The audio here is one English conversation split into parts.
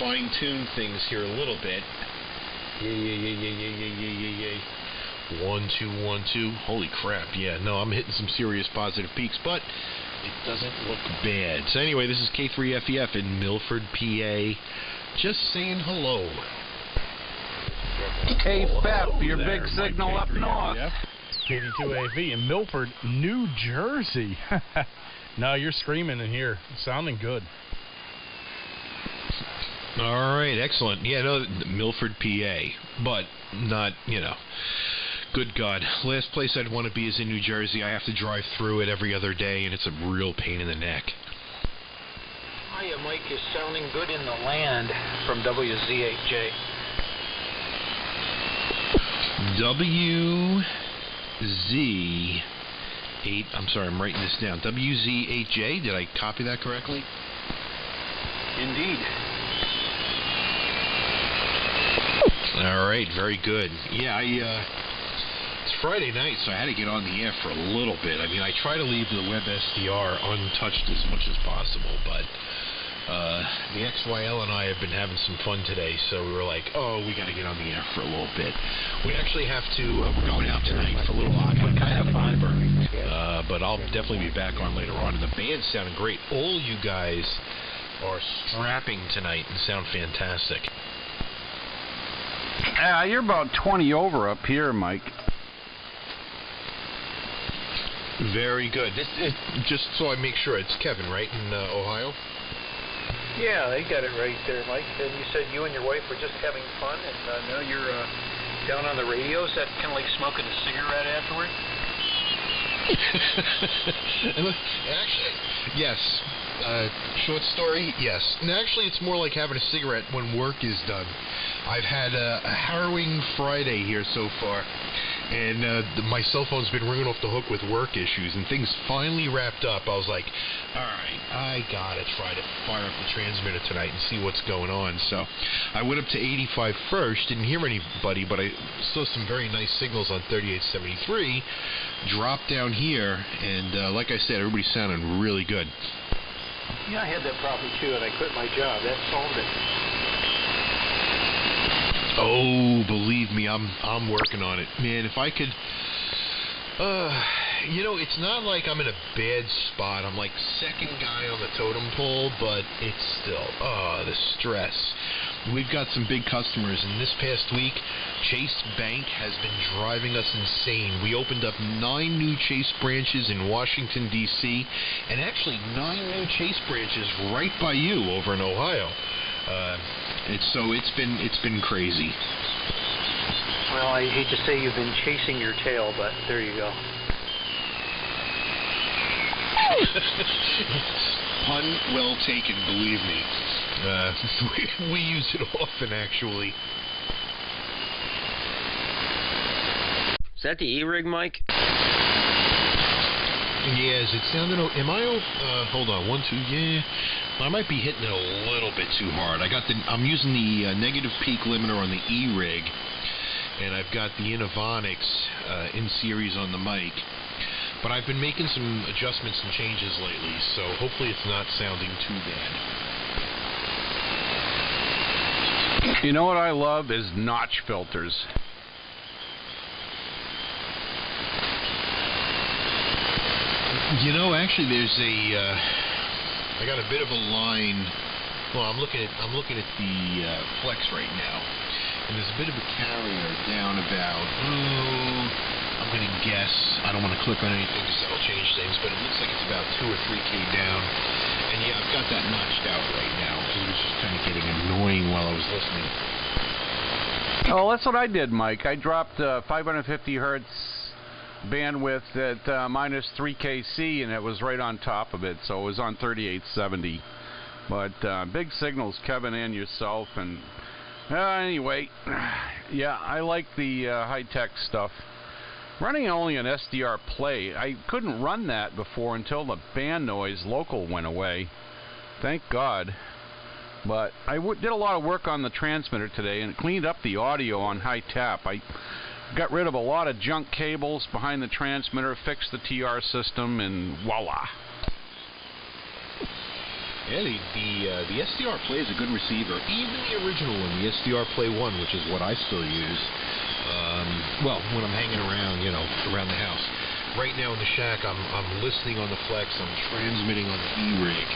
fine-tune things here a little bit. Yay. 1, 2, 1, 2. Holy crap, yeah, no, I'm hitting some serious positive peaks, but it doesn't look bad. So anyway, this is K3FEF in Milford, PA. Just saying hello. Hey, Fef, your big signal up north. Yep. KD2AV in Milford, New Jersey. No, you're screaming in here. Sounding good. All right, excellent. Yeah, no, Milford, PA, but not, you know. Good God. Last place I'd want to be is in New Jersey. I have to drive through it every other day, and it's a real pain in the neck. Hiya, Mike is sounding good in the land from WZ8J. WZ8, I'm sorry, I'm writing this down. WZ8J, did I copy that correctly? Indeed. All right, very good. Yeah, it's Friday night, so I had to get on the air for a little bit. I mean, I try to leave the web SDR untouched as much as possible, but the XYL and I have been having some fun today, so we were like, oh, we got to get on the air for a little bit. We actually have to, we're going out tonight for a little aqua kind of fun, but I'll definitely be back on later on. And the band's sounding great. All you guys are strapping tonight and sound fantastic. You're about 20 over up here, Mike. Very good. Just so I make sure, it's Kevin, right, in Ohio? Yeah, they got it right there, Mike. And you said you and your wife were just having fun, and now you're down on the radio. Is that kind of like smoking a cigarette afterward? Actually, yes. Short story, yes. And actually, it's more like having a cigarette when work is done. I've had a harrowing Friday here so far, and my cell phone's been ringing off the hook with work issues, and things finally wrapped up. I was like, all right, I gotta try to fire up the transmitter tonight and see what's going on. So I went up to 85 first, didn't hear anybody, but I saw some very nice signals on 3873. Dropped down here, and like I said, everybody's sounding really good. Yeah, I had that problem too, and I quit my job. That solved it. Oh, believe me, I'm working on it, man. If I could, you know, it's not like I'm in a bad spot. I'm like second guy on the totem pole, but it's still, the stress. We've got some big customers, and this past week, Chase Bank has been driving us insane. We opened up 9 new Chase branches in Washington, D.C., and actually 9 new Chase branches right by you over in Ohio. It's been crazy. Well, I hate to say you've been chasing your tail, but there you go. Pun well taken, believe me. We use it often, actually. Is that the E-rig, Mike? Yeah, is it sounding? Am I? Hold on, 1, 2. Yeah, I might be hitting it a little bit too hard. I'm using the negative peak limiter on the E-rig, and I've got the Innovonics in series on the mic. But I've been making some adjustments and changes lately, so hopefully it's not sounding too bad. You know what I love is notch filters. You know, actually, there's I got a bit of a line. Well, I'm looking at the Flex right now, and there's a bit of a carrier down about. I'm going to guess. I don't want to click on anything because that'll change things, but it looks like it's about 2 or 3K down. And yeah, I've got that notched out right now because it was just kind of getting annoying while I was listening. Oh, that's what I did, Mike. I dropped 550 hertz bandwidth at minus 3kc, and it was right on top of it, so it was on 3870. But big signals, Kevin and yourself, and anyway, yeah, I like the high-tech stuff. Running only an SDR play, I couldn't run that before until the band noise local went away. Thank God. But I did a lot of work on the transmitter today and cleaned up the audio on high tap. I got rid of a lot of junk cables behind the transmitter, fixed the TR system, and voila. Yeah, the SDR Play is a good receiver. Even the original one, the SDR Play 1, which is what I still use. Well, when I'm hanging around, you know, around the house. Right now in the shack, I'm listening on the Flex. I'm transmitting on the E-Rig.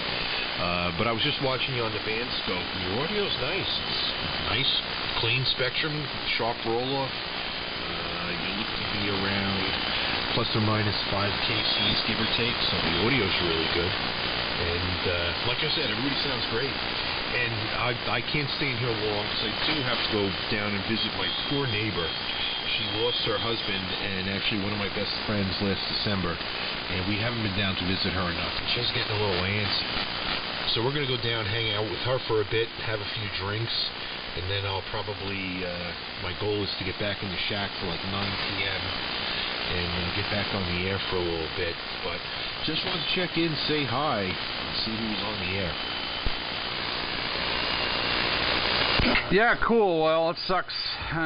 But I was just watching you on the band scope, and your audio's nice. It's nice, clean spectrum, sharp roll-off. You look to be around plus or minus 5 kcs, give or take, so the audio's really good. And like I said, everybody sounds great. And I can't stay in here long because I do have to go down and visit my poor neighbor. She lost her husband and actually one of my best friends last December, and we haven't been down to visit her enough. She's getting a little antsy. So we're going to go down, hang out with her for a bit, have a few drinks, and then I'll probably, my goal is to get back in the shack for like 9 p.m. and get back on the air for a little bit. But just want to check in, say hi, and see who's on the air. Yeah, cool. Well, it sucks.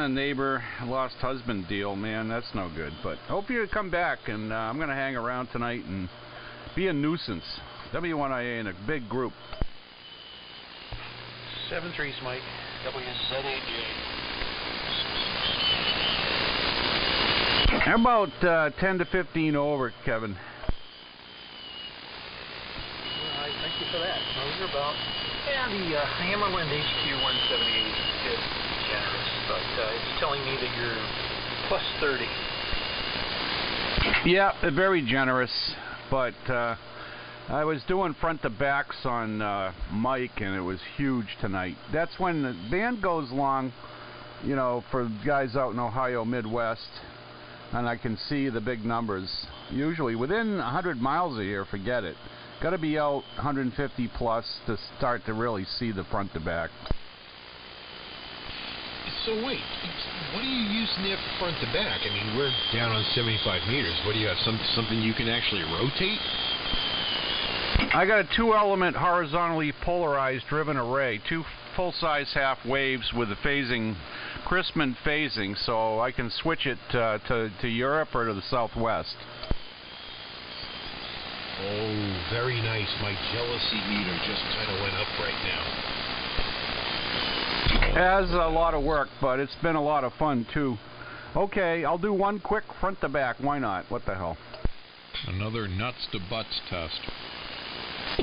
Neighbor lost husband deal, man. That's no good. But hope you come back, and I'm going to hang around tonight and be a nuisance. W1IA in a big group. 7-3's Mike. WZ8J. How about 10 to 15 over, Kevin? All right, thank you for that. Those are about... Yeah, the Hammerland HQ178 is a bit generous, but it's telling me that you're plus 30. Yeah, very generous, but I was doing front to backs on Mike, and it was huge tonight. That's when the band goes long, you know, for guys out in Ohio, Midwest, and I can see the big numbers. Usually within 100 miles of here, forget it. Got to be out 150 plus to start to really see the front to back. So wait, what are you using there for front to back? I mean, we're down on 75 meters. What do you have, something you can actually rotate? I got a 2-element horizontally polarized driven array, 2 full-size half waves with the phasing, Christman phasing, so I can switch it to Europe or to the Southwest. Oh, very nice. My jealousy meter just kind of went up right now. Has a lot of work, but it's been a lot of fun too. Okay, I'll do one quick front to back. Why not? What the hell? Another nuts to butts test.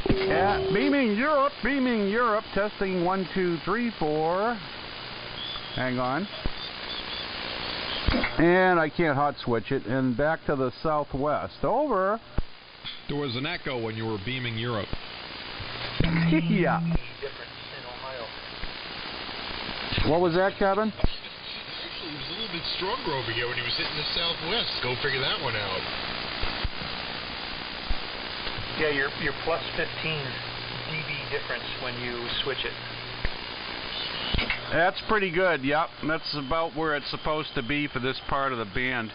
Yeah, beaming Europe, testing 1, 2, 3, 4. Hang on. And I can't hot switch it, and back to the Southwest. Over. There was an echo when you were beaming Europe. Yeah. What was that, Kevin? Actually, he was a little bit stronger over here when he was hitting the Southwest. Go figure that one out. Yeah, you're plus 15 dB difference when you switch it. That's pretty good, yep. That's about where it's supposed to be for this part of the band.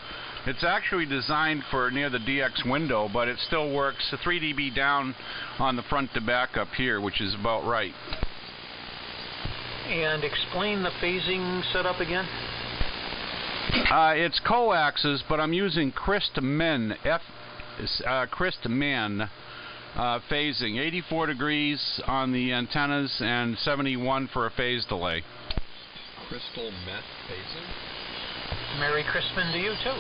It's actually designed for near the DX window, but it still works 3 dB down on the front to back up here, which is about right. And explain the phasing setup again. It's coaxes, but I'm using Christman, Christman phasing. 84 degrees on the antennas and 71 for a phase delay. Crystal meth phasing? Merry Christmas to you too.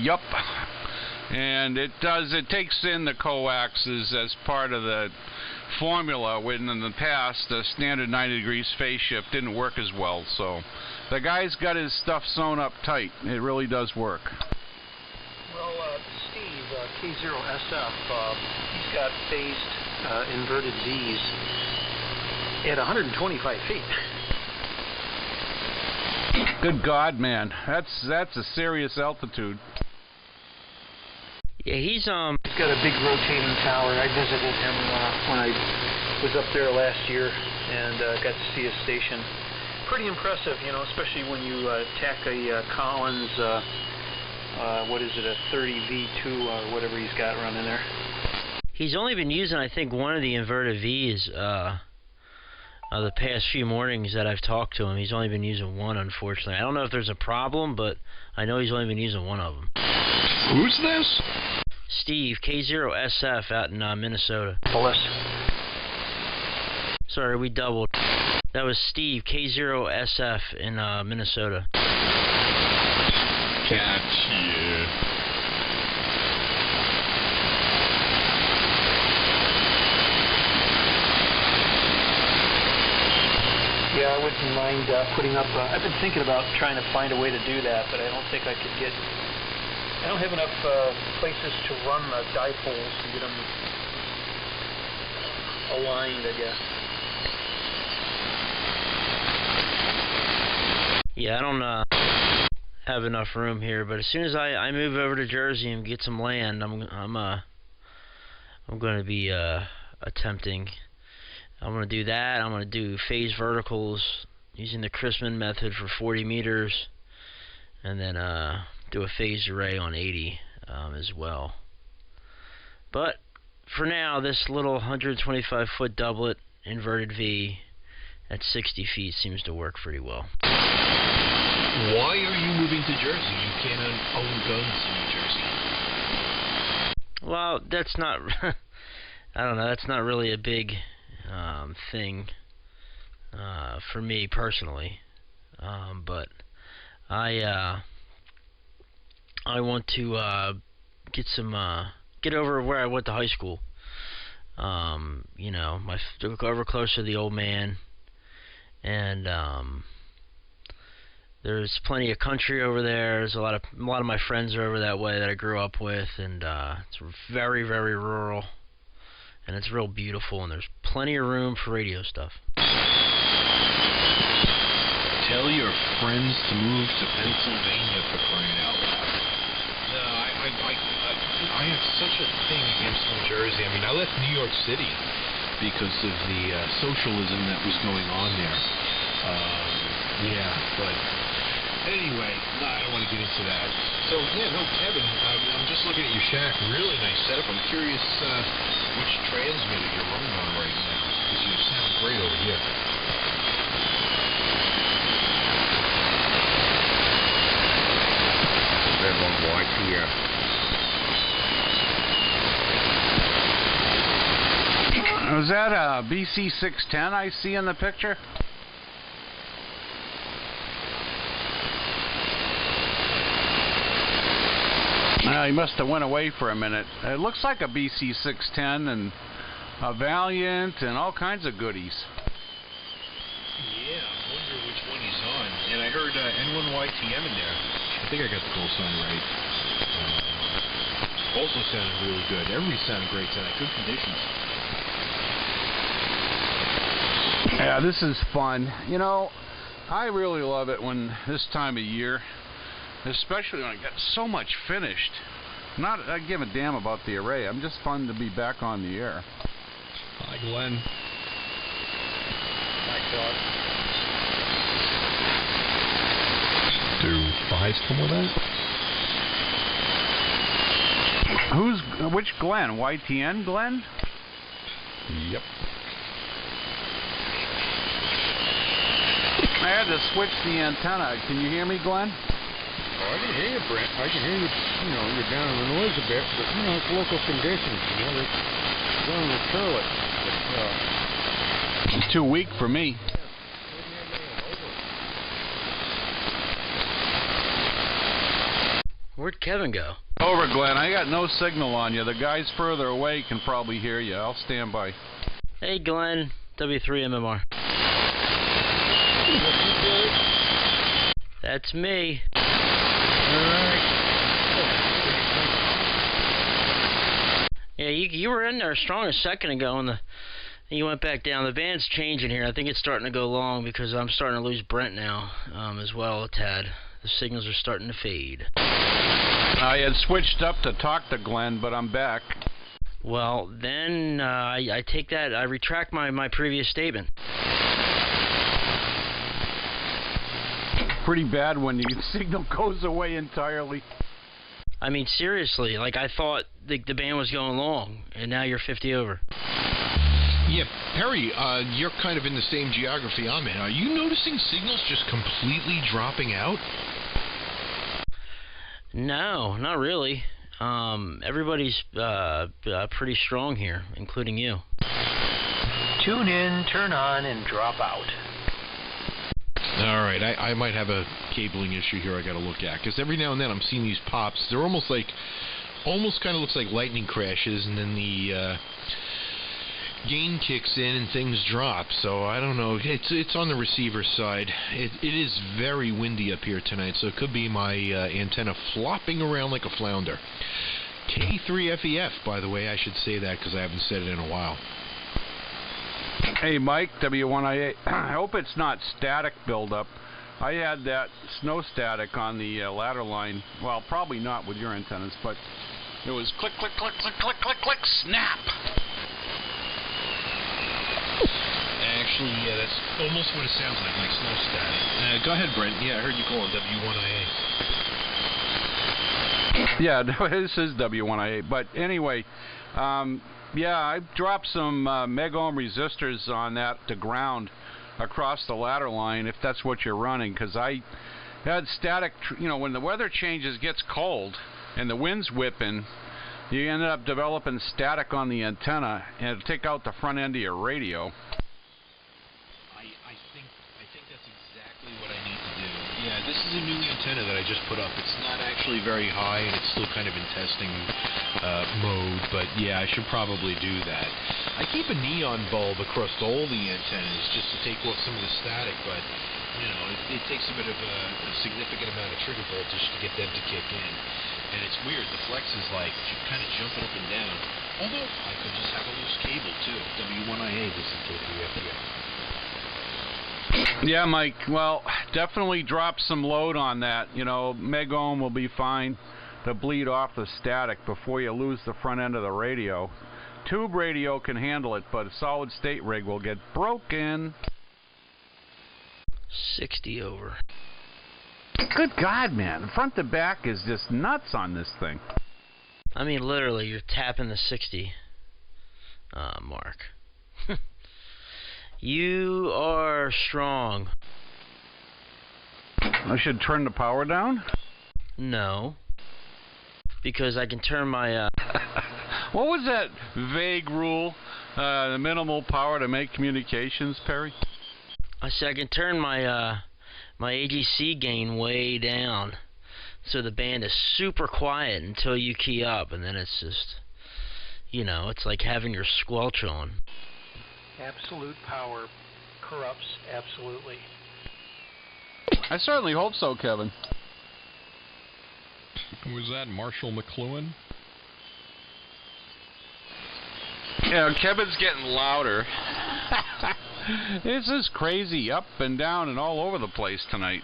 Yup. And it takes in the coaxes as part of the formula, when in the past the standard 90 degrees phase shift didn't work as well. So the guy's got his stuff sewn up tight. It really does work. Well, Steve, K0SF, he's got phased inverted V's at 125 feet. Good God, man. That's a serious altitude. Yeah, he's He's got a big rotating tower. I visited him when I was up there last year and got to see his station. Pretty impressive, you know, especially when you tack a Collins, what is it, a 30V2 or whatever he's got running there. He's only been using, I think, one of the inverted V's the past few mornings that I've talked to him. He's only been using one, unfortunately. I don't know if there's a problem, but I know he's only been using one of them. Who's this? Steve, K0SF out in Minnesota. Sorry, we doubled. That was Steve, K0SF in Minnesota. Gotcha. Yeah, I wouldn't mind putting up. I've been thinking about trying to find a way to do that, but I don't think I could get. I don't have enough places to run dipoles to get them aligned, I guess. Yeah, I don't have enough room here, but as soon as I move over to Jersey and get some land, I'm going to be attempting. I'm going to do that. I'm going to do phase verticals using the Chrisman method for 40 meters, and then do a phased array on 80 as well. But for now, this little 125-foot doublet inverted V at 60 feet seems to work pretty well. Why are you moving to Jersey? You can't own guns in New Jersey. Well, that's not. I don't know. That's not really a big thing for me personally, but I want to get over where I went to high school. You know, go over closer to the old man, and there's plenty of country over there. There's a lot of my friends are over that way that I grew up with, and it's very, very rural. And it's real beautiful, and there's plenty of room for radio stuff. Tell your friends to move to Pennsylvania, for crying out loud. No, I have such a thing against New Jersey. I mean, I left New York City because of the socialism that was going on there. Yeah, but anyway, I don't want to get into that. So, yeah, no, Kevin, I'm just looking at your shack. Really nice setup. I'm curious which transmitter you're running on right now, because you sound great over here. N1BCG. Was that a BC610 I see in the picture? He must have went away for a minute. It looks like a BC610 and a Valiant and all kinds of goodies. Yeah, I wonder which one he's on. And I heard N1YTM in there. I think I got the call sign right. Also sounded really good. Everybody sounded great tonight. Good conditions. Yeah, this is fun. You know, I really love it when this time of year, especially when I got so much finished. I give a damn about the array. I'm just fun to be back on the air. Hi, Glenn. My God. Do fives come with that? Which Glenn? YTN Glenn? Yep. I had to switch the antenna. Can you hear me, Glenn? Oh, I can hear you, Brent. I can hear you, you're down in the noise a bit, but, it's local conditions, they're going to curl it. But, It's too weak for me. Where'd Kevin go? Over, Glenn. I got no signal on you. The guys further away can probably hear you. I'll stand by. Hey, Glenn, W3MMR. That's me. Yeah, you were in there strong a second ago, and you went back down. The band's changing here. I think it's starting to go long because I'm starting to lose Brent now as well a tad. The signals are starting to fade. I had switched up to talk to Glenn, but I'm back. Well, then I take that. I retract my previous statement. Pretty bad when the signal goes away entirely. I mean, seriously, like I thought the band was going long, and now you're 50 over. Yeah, Perry, you're kind of in the same geography I'm in. Are you noticing signals just completely dropping out? No, not really. Everybody's pretty strong here, including you. Tune in, turn on, and drop out. All right, I might have a cabling issue here I got to look at, because every now and then I'm seeing these pops. They're almost kind of looks like lightning crashes, and then the gain kicks in and things drop. So I don't know. It's on the receiver side. It is very windy up here tonight, so it could be my antenna flopping around like a flounder. K3FEF, by the way, I should say that because I haven't said it in a while. Hey, Mike, W1IA. I hope it's not static buildup. I had that snow static on the ladder line. Well, probably not with your antennas, but it was click, click, click, click, click, click, click, snap. Actually, yeah, that's almost what it sounds like snow static. Go ahead, Brent. Yeah, I heard you call it W1IA. Yeah, this is W1IA. But anyway, yeah, I dropped some mega-ohm resistors on that to ground across the ladder line, if that's what you're running, because I had static, when the weather changes, gets cold, and the wind's whipping, you end up developing static on the antenna, and it'll take out the front end of your radio. I think that's exactly what I need to do. Yeah, this is a new antenna that I just put up. It's not actually very high, and it's still kind of in testing mode, but yeah, I should probably do that. I keep a neon bulb across all the antennas just to take off some of the static, but it takes a bit of a significant amount of trigger voltage to get them to kick in. And it's weird, the flex is like kind of jumping up and down. Although I could just have a loose cable too. W1IA, this is K3FEF. Yeah, Mike, well, definitely drop some load on that. Mega ohm will be fine to bleed off the static before you lose the front end of the radio. Tube radio can handle it, but a solid state rig will get broken. 60 over. Good God, man. Front to back is just nuts on this thing. I mean, literally, you're tapping the 60 mark. You are strong. I should turn the power down? No. Because I can turn my... What was that vague rule? The minimal power to make communications, Perry? I said I can turn my my AGC gain way down, so the band is super quiet until you key up, and then it's just, it's like having your squelch on. Absolute power corrupts absolutely. I certainly hope so, Kevin. Was that Marshall McLuhan? Yeah, Kevin's getting louder. This is crazy, up and down and all over the place tonight.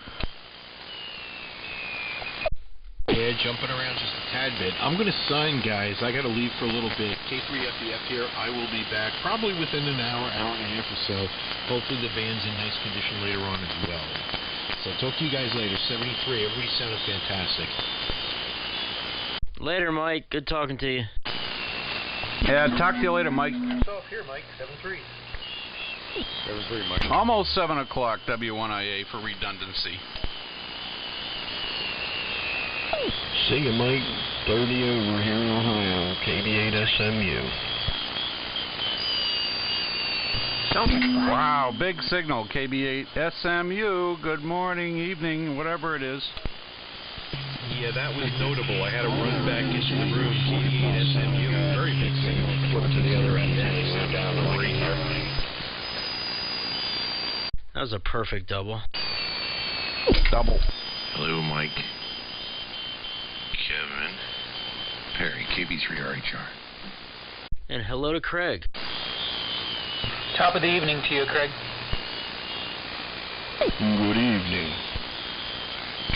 Yeah, jumping around just a tad bit. I'm going to sign, guys. I got to leave for a little bit. K3FEF here. I will be back probably within an hour, hour and a half or so. Hopefully the band's in nice condition later on as well. So talk to you guys later. 73. Everybody sounded fantastic. Later, Mike. Good talking to you. Yeah, talk to you later, Mike. So up here, Mike. 73. 73, Mike. Almost 7 o'clock, W1IA for redundancy. See you, Mike. 30 over here in Ohio. KB8SMU. Wow, big signal. KB8SMU. Good morning, evening, whatever it is. Yeah, that was notable. I had to run back into the room. KB8SMU. Very big signal. Flip to the other end. Sit down and read here. That was a perfect double. Double. Hello, Mike. Kevin. Perry, KB3RHR. And hello to Craig. Top of the evening to you, Craig. Good evening.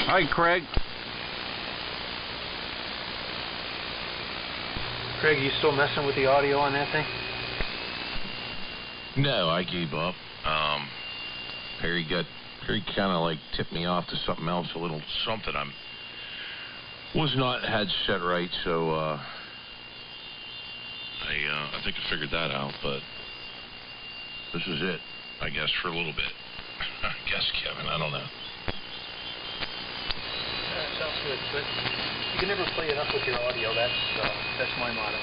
Hi, Craig. Craig, are you still messing with the audio on that thing? No, I gave up. Perry kind of like tipped me off to something else, a little something had set right, so I think I figured that out, but this is it, I guess, for a little bit. I guess, Kevin, I don't know. sounds good. But you can never play enough with your audio. That's my motto.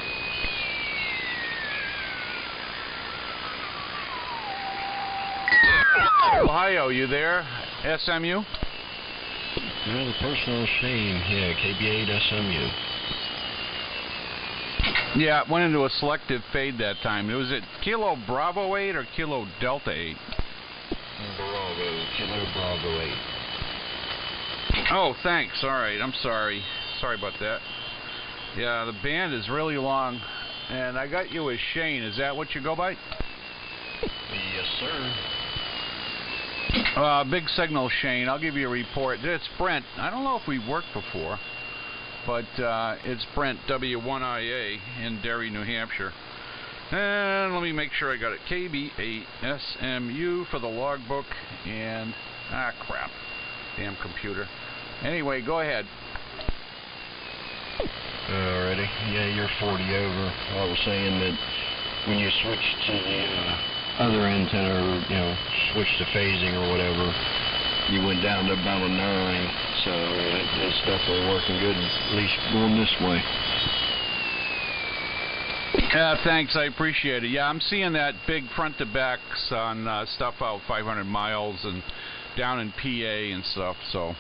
Ohio, you there? SMU? No, the personal Shane. Yeah, KB8SMU. Yeah, it went into a selective fade that time. Was it Kilo Bravo 8 or Kilo Delta 8? Bravo, Kilo Bravo 8. Oh, thanks. All right, I'm sorry. Sorry about that. Yeah, the band is really long, and I got you as Shane. Is that what you go by? Yes, sir. Big signal, Shane. I'll give you a report. It's Brent. I don't know if we've worked before, but it's Brent, W1IA in Derry, New Hampshire. And let me make sure I got it. KB8SMU for the logbook, and crap. Damn computer. Anyway, go ahead. Alrighty. Yeah, you're 40 over. I was saying that when you switch to the other antenna, or, switch to phasing or whatever, you went down to about a 9. So it's definitely working good, at least going this way. Yeah, thanks. I appreciate it. Yeah, I'm seeing that big front to backs on stuff out 500 miles and down in PA and stuff. So,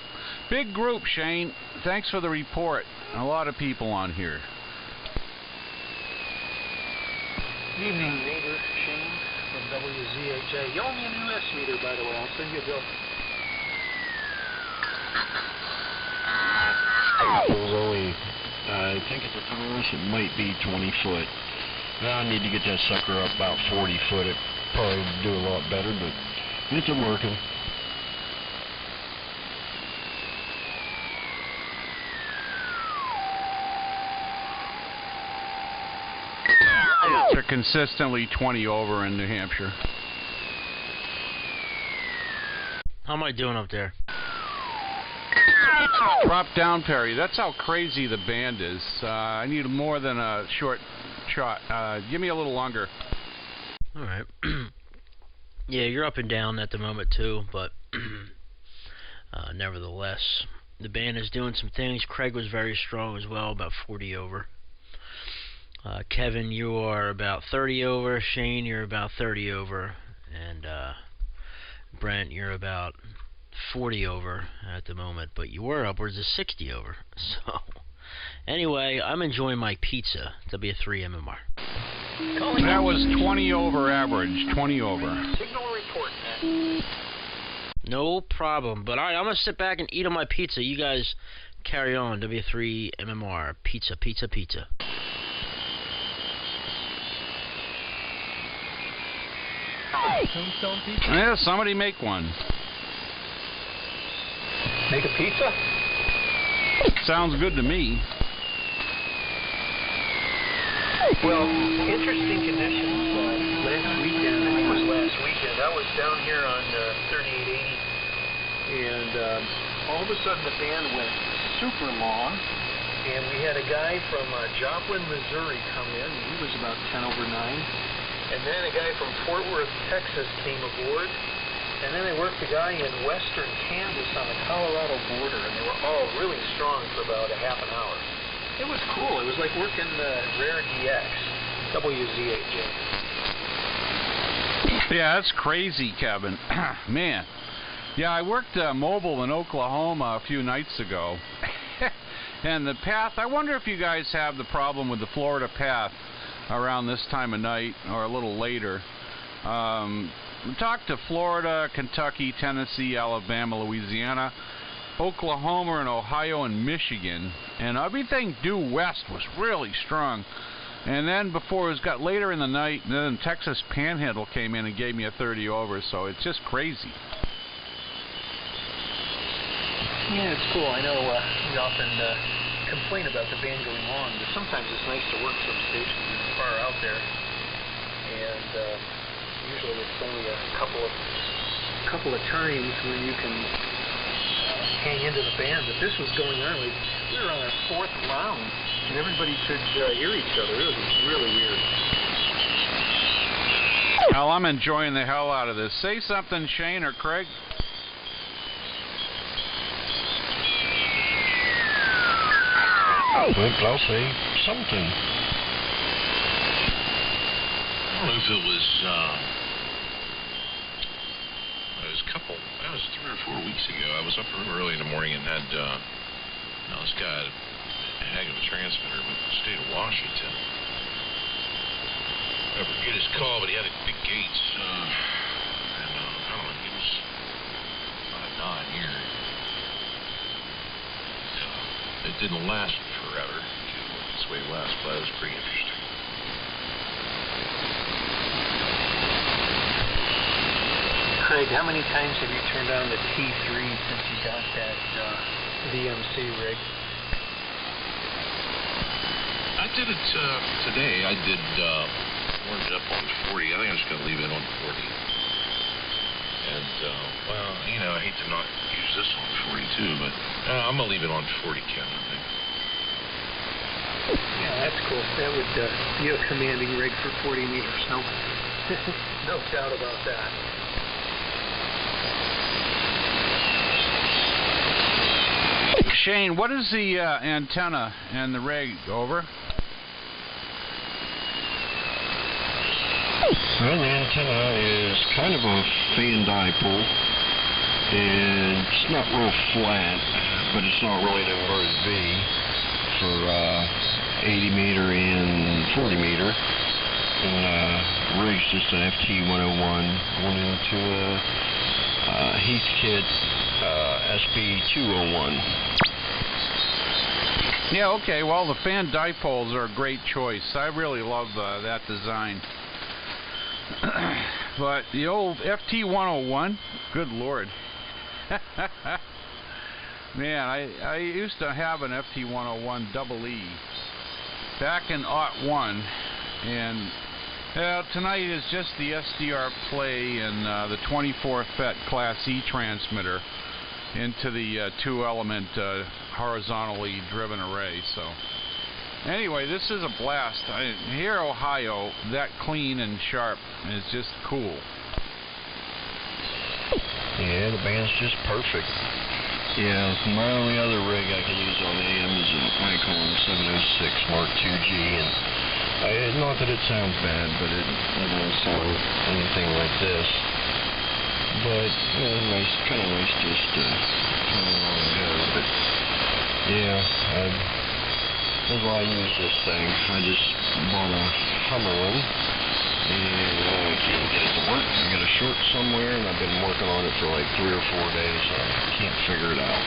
big group, Shane. Thanks for the report. A lot of people on here. Good evening, neighbor Shane from WZ8J. You owe me a new S meter, by the way. I'll send you a bill. It was only, I think at the tallest it might be 20 foot. I need to get that sucker up about 40 foot. It probably would do a lot better, but it's working. They're consistently 20 over in New Hampshire. How am I doing up there? Drop down, Perry. That's how crazy the band is. I need more than a short shot. Give me a little longer. All right. Yeah, you're up and down at the moment too, but nevertheless, the band is doing some things. Craig was very strong as well, about 40 over. Kevin, you are about 30 over. Shane, you're about 30 over. And Brent, you're about 40 over at the moment, but you were upwards of 60 over. So, anyway, I'm enjoying my pizza, W3MMR. That was 20 over average, 20 over. Signal report, Matt. No problem. But, all right, I'm going to sit back and eat on my pizza. You guys carry on. W3MMR. Pizza, pizza, pizza. Tombstone pizza? Yeah, somebody make one. Make a pizza? Sounds good to me. Well, interesting conditions last weekend. I think it was last weekend. I was down here on 3880, and all of a sudden the band went super long, and we had a guy from Joplin, Missouri come in. He was about 10 over 9. And then a guy from Fort Worth, Texas came aboard. And then they worked a guy in western Kansas on the Colorado border, and they were all really strong for about a half an hour. It was cool. It was like working Rare DX, WZ8J. Yeah, that's crazy, Kevin. Man. Yeah, I worked mobile in Oklahoma a few nights ago. And the path, I wonder if you guys have the problem with the Florida path around this time of night or a little later. We talked to Florida, Kentucky, Tennessee, Alabama, Louisiana, Oklahoma, and Ohio, and Michigan, and everything due west was really strong. And then before it got later in the night, then Texas Panhandle came in and gave me a 30 over, so it's just crazy. Yeah, it's cool. I know we often complain about the band going long, but sometimes it's nice to work some stations far out there. And usually it's only a couple of times when you can hang into the band. But this was going on. We were on our 4th round, and everybody could hear each other. It was really weird. Well, I'm enjoying the hell out of this. Say something, Shane or Craig. But I'll say something. I don't know if it was a couple, that was 3 or 4 weeks ago. I was up early in the morning and had, this guy had a heck of a transmitter with the state of Washington. I forget his call, but he had a big gates, and I don't know, he was on a 9 here. It didn't last forever. It went its way last, but it was pretty interesting. Craig, how many times have you turned on the T3 since you got that VMC rig? I did it today. I did warmed up on 40. I think I'm just going to leave it on 40. And, well, I hate to not use this on 42, but I'm going to leave it on 40 count, I think. Yeah, that's cool. That would be a commanding rig for 40 meters. No doubt about that. Shane, what is the antenna and the rig? Over? Well, the antenna is kind of a fan dipole, and it's not real flat, but it's not really an inverted V for 80 meter and 40 meter. And rig's just an FT101 going into a Heathkit SB201. Yeah, okay, well, the fan dipoles are a great choice. I really love that design. But the old FT101, good Lord. Man, I used to have an FT101 double E back in '01, and tonight is just the SDR play and the 24 FET Class E transmitter into the 2-element horizontally driven array. So anyway, this is a blast. Here, Ohio, that clean and sharp is just cool. Yeah, the band's just perfect. Yeah, my only other rig I can use on AM is an Icon 706 Mark IIG, and not that it sounds bad, but it doesn't sound anything like this. But nice, kind of nice just to turn it on and go. But yeah, that's why I use this thing. I just bought a Hummer one, and I can't get it to work. I got a short somewhere, and I've been working on it for like 3 or 4 days. So I can't figure it out.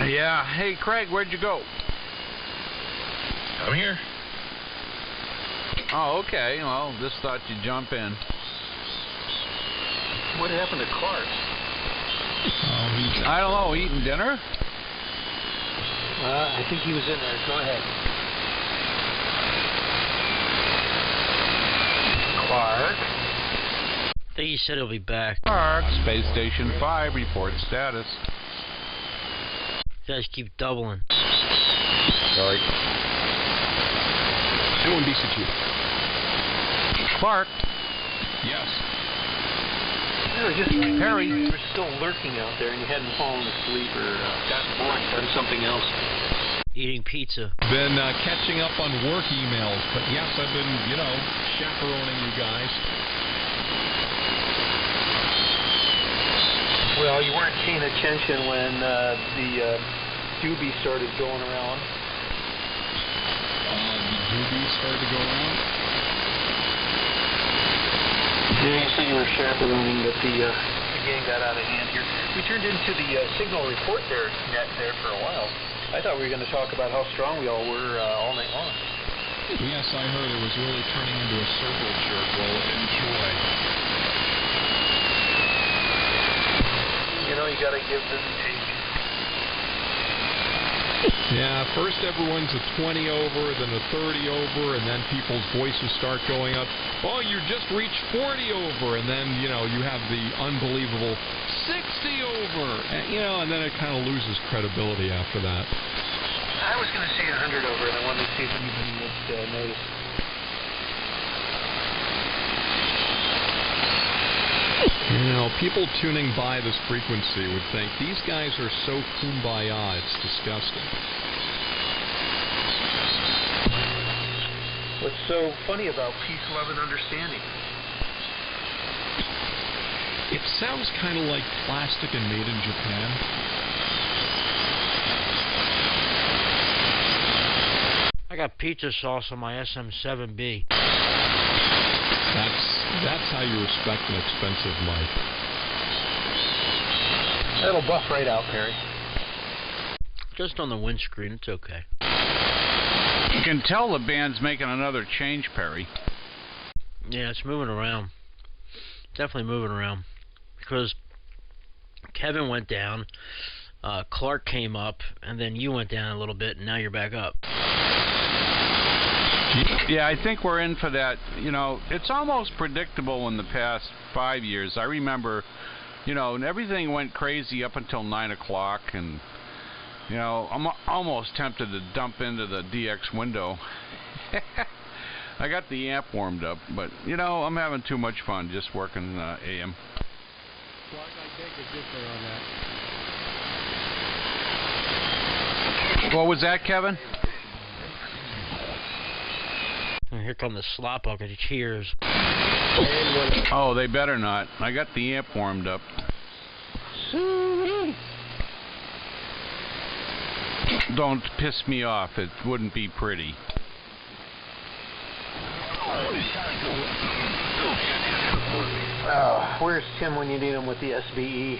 Yeah. Hey, Craig, where'd you go? I'm here. Oh, okay. Well, just thought you'd jump in. What happened to Clark? I don't know. Eating dinner? I think he was in there. Go ahead. Clark? I think he said he'll be back. Clark, Space Station 5, report status. You guys keep doubling. Sorry. N1BCG. Clark. Yes. Perry. You were still lurking out there and you hadn't fallen asleep or gotten bored and done something else. Eating pizza. Been catching up on work emails, but yes, I've been, chaperoning you guys. Well, you weren't paying attention when the doobie started going around. The doobie started to go around? Yeah, you said you were chaperoning, but the game got out of hand here. We turned into the signal report net there for a while. I thought we were going to talk about how strong we all were all night long. Yes, I heard it was really turning into a circle jerk. Well, enjoy. You got to give them take. Yeah, first everyone's a 20 over, then a 30 over, and then people's voices start going up. Oh, you just reached 40 over, and then, you have the unbelievable 60 over, and then it kind of loses credibility after that. I was going to say 100 over, and I wanted to see if anybody would notice. You know, people tuning by this frequency would think these guys are so kumbaya, it's disgusting. What's so funny about peace, love, and understanding? It sounds kind of like plastic and made in Japan. I got pizza sauce on my SM7B. That's how you respect an expensive mic. That'll buff right out, Perry. Just on the windscreen, it's okay. You can tell the band's making another change, Perry. Yeah, it's moving around. Definitely moving around. Because Kevin went down, Clark came up, and then you went down a little bit, and now you're back up. Yeah, I think we're in for that. You know, it's almost predictable in the past 5 years. I remember, you know, and everything went crazy up until 9 o'clock, and, you know, I'm almost tempted to dump into the DX window. I got the amp warmed up, but, you know, I'm having too much fun just working AM. Clark, I take a differ on that. What was that, Kevin? And here come the slop bucket cheers. Oh, they better not. I got the amp warmed up. Don't piss me off. It wouldn't be pretty. Where's Tim when you need him with the SBE?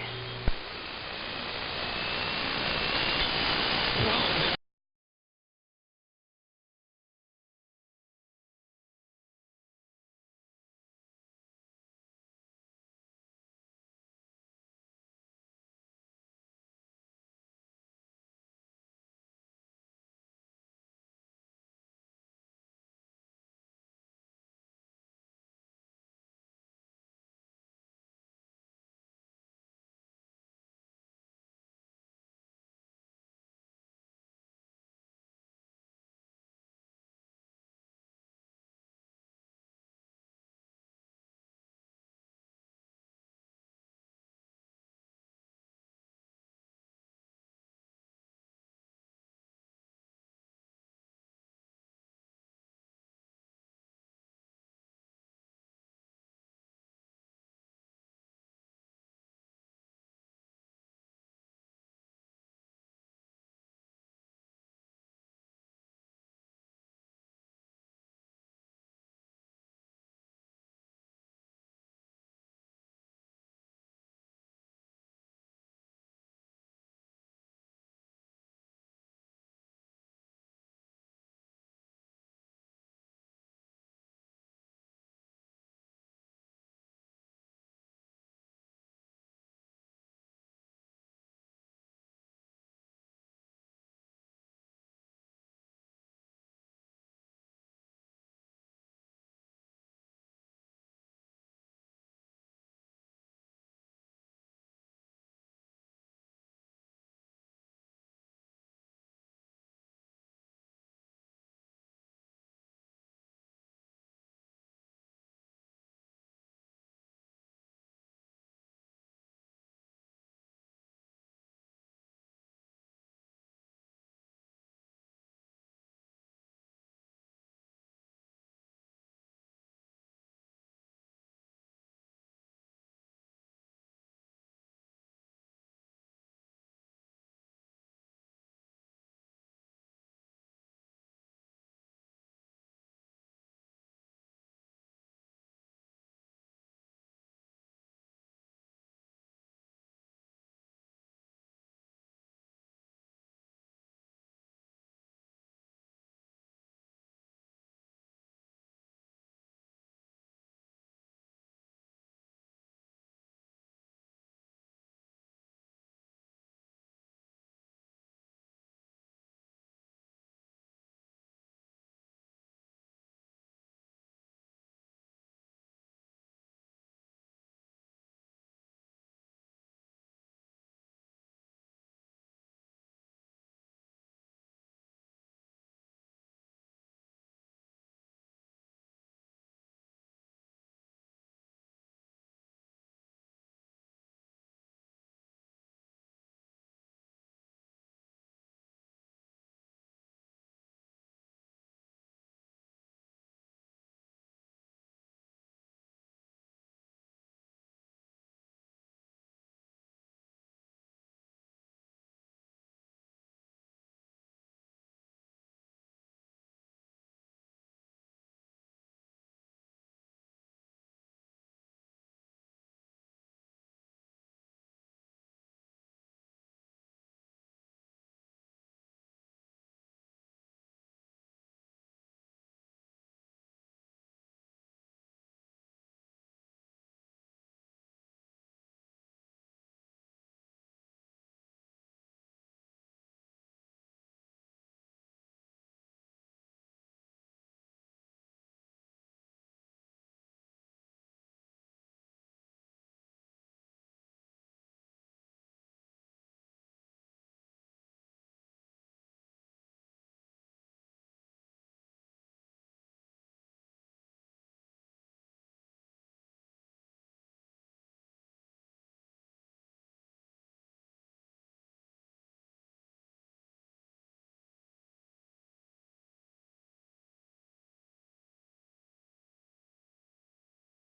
Well,